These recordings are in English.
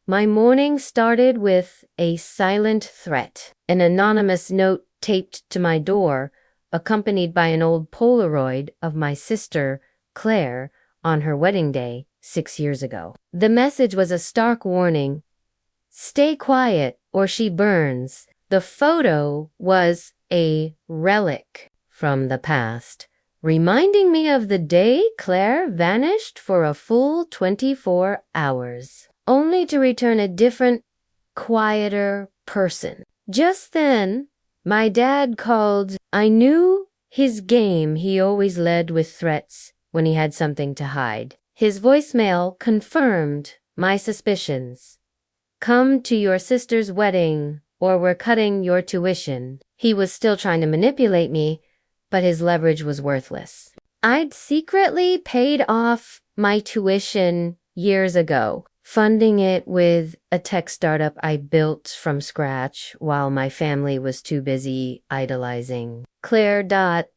My morning started with a silent threat, an anonymous note taped to my door, accompanied by an old Polaroid of my sister, Claire, on her wedding day 6 years ago. The message was a stark warning. Stay quiet or she burns. The photo was a relic from the past, reminding me of the day Claire vanished for a full 24 hours, only to return a different, quieter person. Just then, my dad called. I knew his game. He always led with threats when he had something to hide. His voicemail confirmed my suspicions. Come to your sister's wedding, or we're cutting your tuition. He was still trying to manipulate me, but his leverage was worthless. I'd secretly paid off my tuition years ago, funding it with a tech startup I built from scratch while my family was too busy idolizing Claire.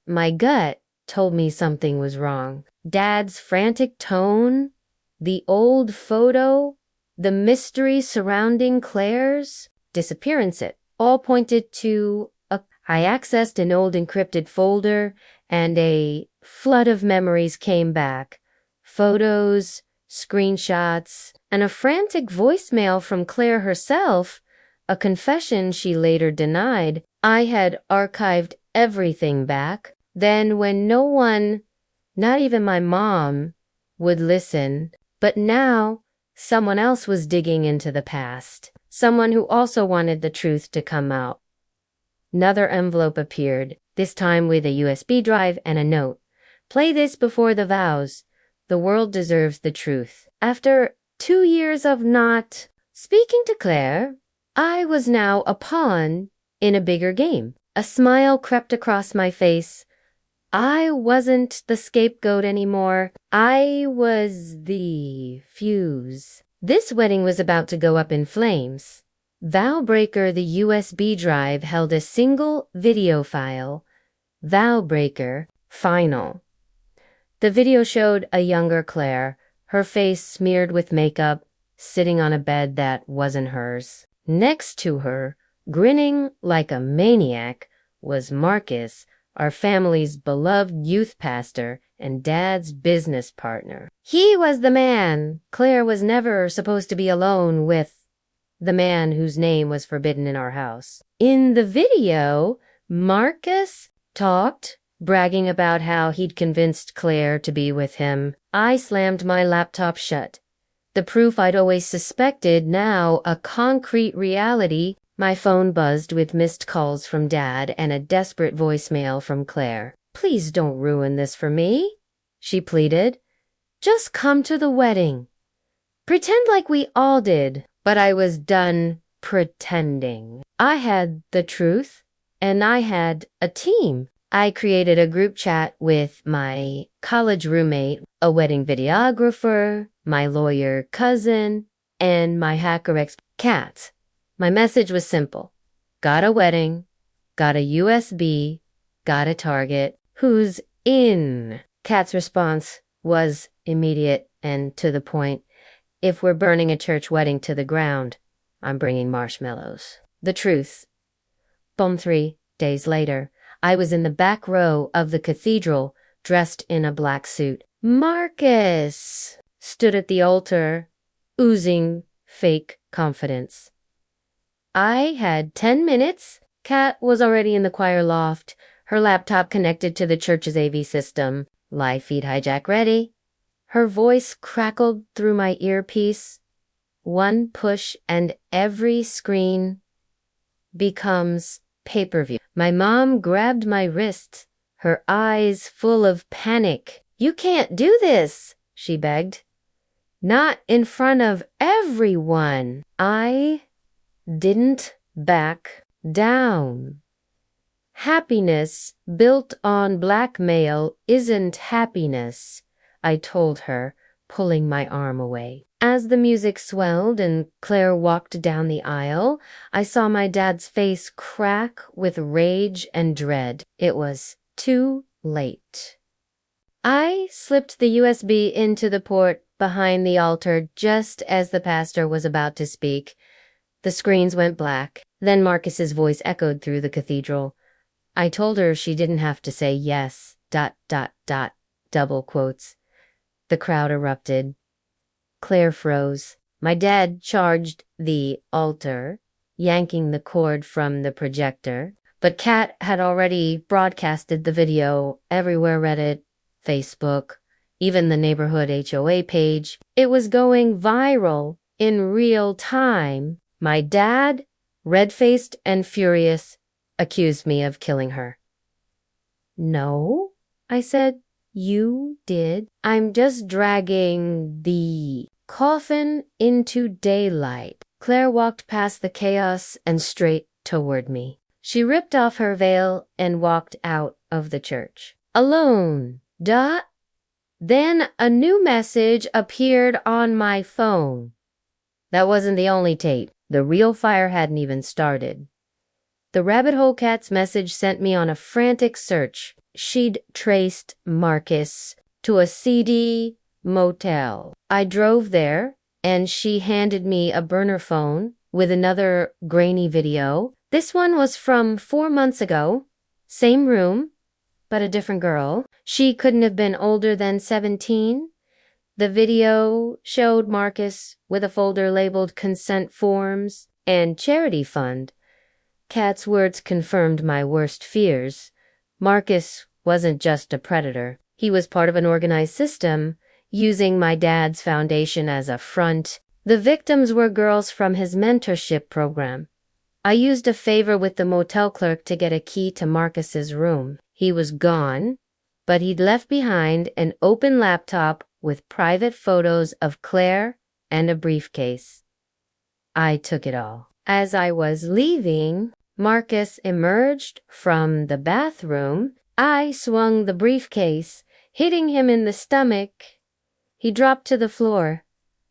My gut told me something was wrong. Dad's frantic tone, the old photo, the mystery surrounding Claire's disappearance, it all pointed to I accessed an old encrypted folder and a flood of memories came back. Photos, screenshots, and a frantic voicemail from Claire herself, a confession she later denied. I had archived everything back. Then when no one, not even my mom, would listen, but now someone else was digging into the past, someone who also wanted the truth to come out. Another envelope appeared, this time with a USB drive and a note. Play this before the vows. The world deserves the truth. After 2 years of not speaking to Claire, I was now a pawn in a bigger game. A smile crept across my face. I wasn't the scapegoat anymore. I was the fuse. This wedding was about to go up in flames. Vowbreaker, the USB drive, held a single video file. Vowbreaker, final. The video showed a younger Claire, her face smeared with makeup, sitting on a bed that wasn't hers. Next to her, grinning like a maniac, was Marcus, our family's beloved youth pastor and Dad's business partner. He was the man. Claire was never supposed to be alone with the man whose name was forbidden in our house. In the video, Marcus talked, bragging about how he'd convinced Claire to be with him. I slammed my laptop shut. The proof I'd always suspected, now a concrete reality. My phone buzzed with missed calls from Dad and a desperate voicemail from Claire. Please don't ruin this for me, she pleaded. Just come to the wedding. Pretend like we all did. But I was done pretending. I had the truth, and I had a team. I created a group chat with my college roommate, a wedding videographer, my lawyer cousin, and my hacker Kat. My message was simple. Got a wedding, got a USB, got a target. Who's in? Kat's response was immediate and to the point. If we're burning a church wedding to the ground, I'm bringing marshmallows. The truth. Boom, 3 days later, I was in the back row of the cathedral, dressed in a black suit. Marcus stood at the altar, oozing fake confidence. I had 10 minutes. Kat was already in the choir loft, her laptop connected to the church's AV system. Live feed hijack ready. Her voice crackled through my earpiece. One push and every screen becomes pay-per-view. My mom grabbed my wrist, her eyes full of panic. You can't do this, she begged. Not in front of everyone. I didn't back down. Happiness built on blackmail isn't happiness, I told her, pulling my arm away. As the music swelled and Claire walked down the aisle, I saw my dad's face crack with rage and dread. It was too late. I slipped the USB into the port behind the altar just as the pastor was about to speak. The screens went black. Then Marcus's voice echoed through the cathedral. I told her she didn't have to say yes, ... double quotes. The crowd erupted. Claire froze. My dad charged the altar, yanking the cord from the projector. But Kat had already broadcasted the video everywhere: Reddit, Facebook, even the neighborhood HOA page. It was going viral in real time. My dad, red-faced and furious, accused me of killing her. No, I said. You did. I'm just dragging the coffin into daylight. Claire walked past the chaos and straight toward me. She ripped off her veil and walked out of the church. Alone. Then a new message appeared on my phone. That wasn't the only tape. The real fire hadn't even started. The rabbit hole cat's message sent me on a frantic search. She'd traced Marcus to a seedy motel. I drove there, and she handed me a burner phone with another grainy video. This one was from 4 months ago. Same room, but a different girl. She couldn't have been older than 17. The video showed Marcus with a folder labeled consent forms and charity fund. Kat's words confirmed my worst fears. Marcus wasn't just a predator. He was part of an organized system, using my dad's foundation as a front. The victims were girls from his mentorship program. I used a favor with the motel clerk to get a key to Marcus's room. He was gone, but he'd left behind an open laptop with private photos of Claire and a briefcase. I took it all. As I was leaving, Marcus emerged from the bathroom. I swung the briefcase, hitting him in the stomach. He dropped to the floor,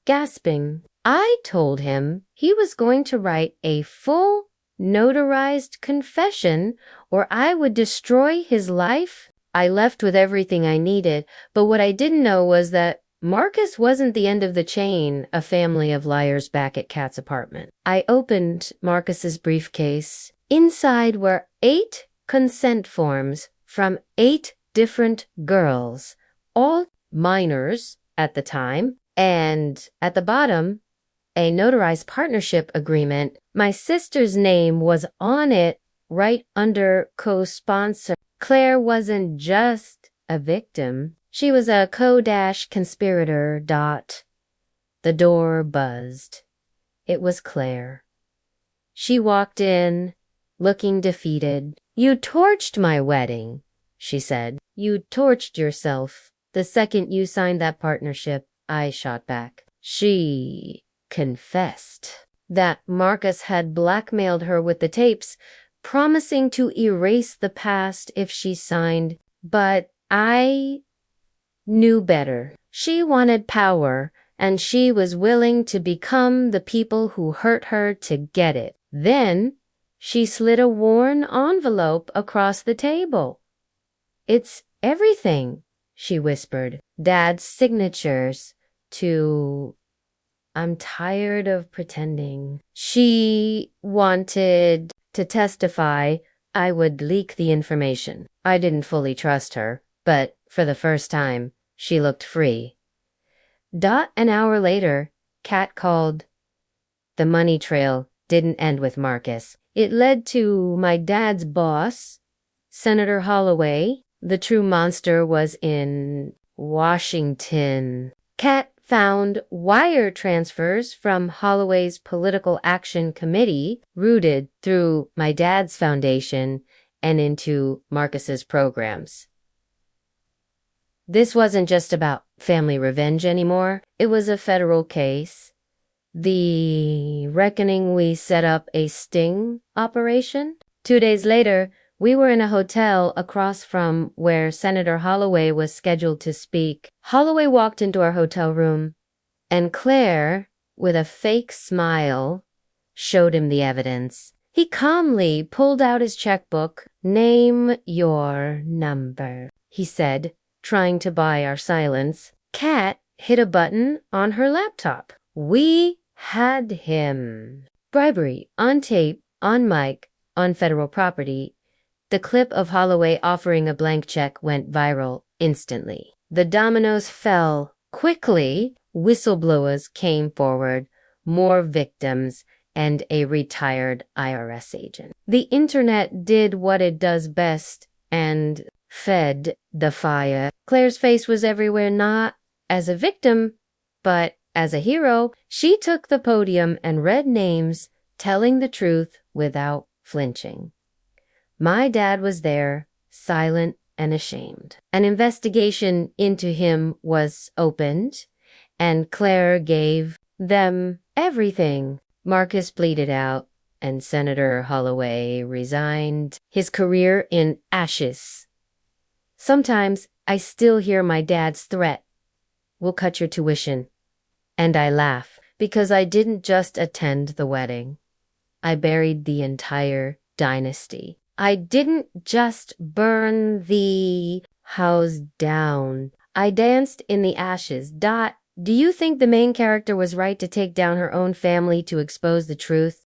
gasping. I told him he was going to write a full notarized confession or I would destroy his life. I left with everything I needed, but what I didn't know was that Marcus wasn't the end of the chain, a family of liars back at Kat's apartment. I opened Marcus's briefcase. Inside were 8 consent forms from 8 different girls, all minors at the time, and at the bottom, a notarized partnership agreement. My sister's name was on it right under co-sponsor. Claire wasn't just a victim. She was a co-conspirator. The door buzzed. It was Claire. She walked in, looking defeated. You torched my wedding, she said. You torched yourself. The second you signed that partnership, I shot back. She confessed that Marcus had blackmailed her with the tapes, promising to erase the past if she signed. But I knew better. She wanted power, and she was willing to become the people who hurt her to get it. Then she slid a worn envelope across the table. It's everything, she whispered. Dad's signatures to... I'm tired of pretending. She wanted to testify I would leak the information. I didn't fully trust her, but for the first time, she looked free. An hour later, Kat called. The money trail didn't end with Marcus. It led to my dad's boss, Senator Holloway. The true monster was in Washington. Kat found wire transfers from Holloway's Political Action Committee, routed through my dad's foundation and into Marcus's programs. This wasn't just about family revenge anymore. It was a federal case. The reckoning we set up a sting operation. 2 days later, we were in a hotel across from where Senator Holloway was scheduled to speak. Holloway walked into our hotel room, and Claire, with a fake smile, showed him the evidence. He calmly pulled out his checkbook. Name your number, he said, trying to buy our silence. Kat hit a button on her laptop. We had him. Bribery on tape, on mic, on federal property. The clip of Holloway offering a blank check went viral instantly. The dominoes fell quickly. Whistleblowers came forward, more victims, and a retired IRS agent. The internet did what it does best and fed the fire. Claire's face was everywhere, not as a victim, but as a hero. She took the podium and read names, telling the truth without flinching. My dad was there, silent and ashamed. An investigation into him was opened, and Claire gave them everything. Marcus bleated out, and Senator Holloway resigned, his career in ashes. Sometimes I still hear my dad's threat, "We'll cut your tuition." And I laugh, because I didn't just attend the wedding. I buried the entire dynasty. I didn't just burn the house down. I danced in the ashes. Do you think the main character was right to take down her own family to expose the truth?